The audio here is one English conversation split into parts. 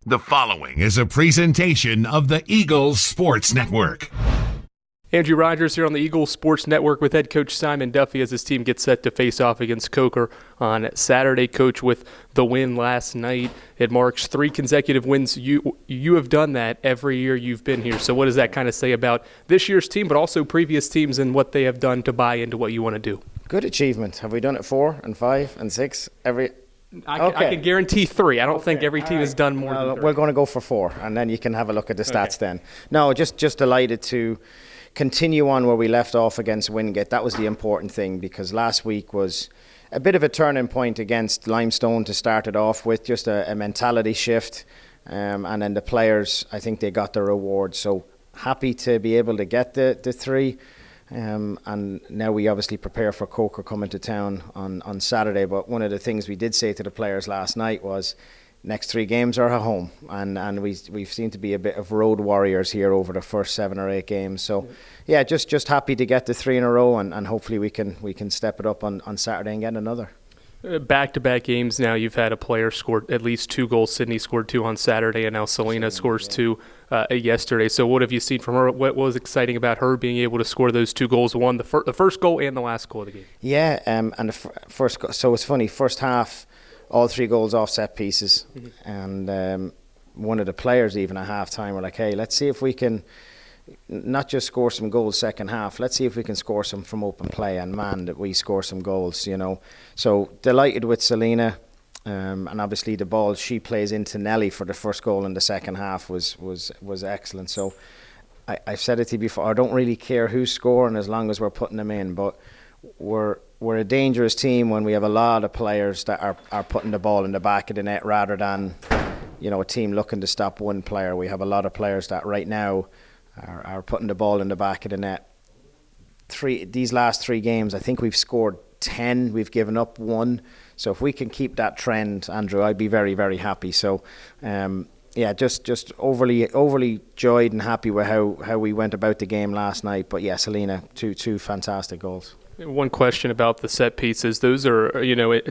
The following is a presentation of the Eagles Sports Network. Andrew Rogers here on the Eagles Sports Network with head coach Simon Duffy as his team gets set to face off against Coker on Saturday. Coach, with the win last night, it marks 3 consecutive wins. You have done that every year you've been here. So what does that kind of say about this year's team, but also previous teams and what they have done to buy into what you want to do? Good achievement. Have we done it 4 and 5 and 6 every? I can guarantee 3. I don't think every team has done more than 3. We're going to go for 4, and then you can have a look at the stats then. No, just delighted to continue on where we left off against Wingate. That was the important thing, because last week was a bit of a turning point against Limestone to start it off with, just a mentality shift. And then the players, I think they got their reward. So happy to be able to get the 3. And now we obviously prepare for Coker coming to town on Saturday. But one of the things we did say to the players last night was, next 3 games are at home, and we've seemed to be a bit of road warriors here over the first 7 or 8 games. So yeah, just happy to get the 3 in a row, and hopefully we can step it up on Saturday and get another. Back-to-back games now, you've had a player score at least 2 goals. Sydney scored 2 on Saturday, and now Selena scores 2 yesterday. So what have you seen from her? What was exciting about her being able to score those 2 goals, one, the first goal and the last goal of the game? Yeah, and the first goal, so it's funny, first half, all 3 goals off set pieces. And one of the players even at half-time were like, hey, let's see if we can not just score some goals second half, let's see if we can score some from open play, and man, that we score some goals, you know. So delighted with Selena, and obviously the ball she plays into Nelly for the first goal in the second half was excellent. So I've said it to you before, I don't really care who's scoring as long as we're putting them in, but we're a dangerous team when we have a lot of players that are putting the ball in the back of the net rather than, you know, a team looking to stop one player. We have a lot of players that right now are putting the ball in the back of the net. These last 3 games, I think we've scored 10, we've given up 1. So if we can keep that trend, Andrew, I'd be very, very happy. So yeah, just overly joyed and happy with how we went about the game last night. But yeah, Selena, two fantastic goals. One question about the set pieces. Those are,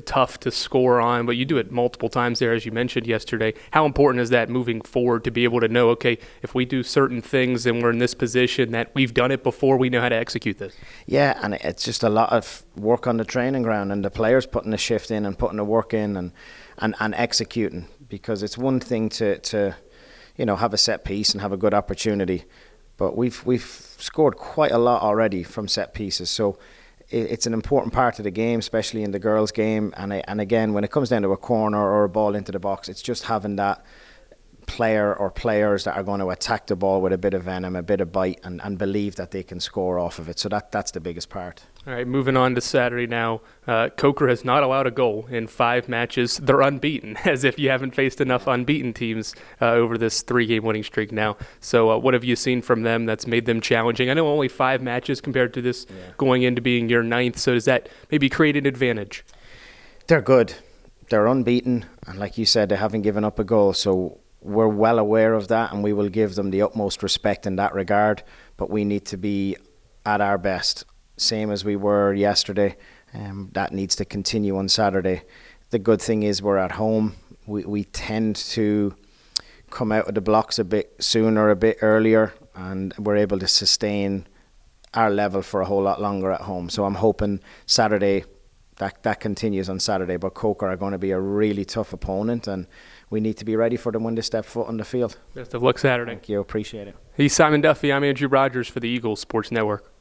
tough to score on, but you do it multiple times there, as you mentioned yesterday. How important is that moving forward to be able to know, okay, if we do certain things and we're in this position that we've done it before, we know how to execute this? Yeah, and it's just a lot of work on the training ground, and the players putting the shift in and putting the work in and executing, because it's one thing to have a set piece and have a good opportunity, but we've scored quite a lot already from set pieces. So it's an important part of the game, especially in the girls' game. And again, when it comes down to a corner or a ball into the box, it's just having that player or players that are going to attack the ball with a bit of venom, a bit of bite, and believe that they can score off of it. So that's the biggest part. All right, moving on to Saturday now. Coker has not allowed a goal in 5 matches. They're unbeaten, as if you haven't faced enough unbeaten teams over this 3-game winning streak now. So what have you seen from them that's made them challenging? I know only 5 matches compared to this going into being your 9th. So does that maybe create an advantage? They're good. They're unbeaten. And like you said, they haven't given up a goal. So we're well aware of that, and we will give them the utmost respect in that regard. But we need to be at our best, same as we were yesterday. That needs to continue on Saturday. The good thing is we're at home. We tend to come out of the blocks a bit sooner, a bit earlier, and we're able to sustain our level for a whole lot longer at home. So I'm hoping Saturday that continues on Saturday. But Coker are going to be a really tough opponent, and we need to be ready for them when they step foot on the field. Best of luck Saturday. Thank you. Appreciate it. He's Simon Duffy. I'm Andrew Rogers for the Eagles Sports Network.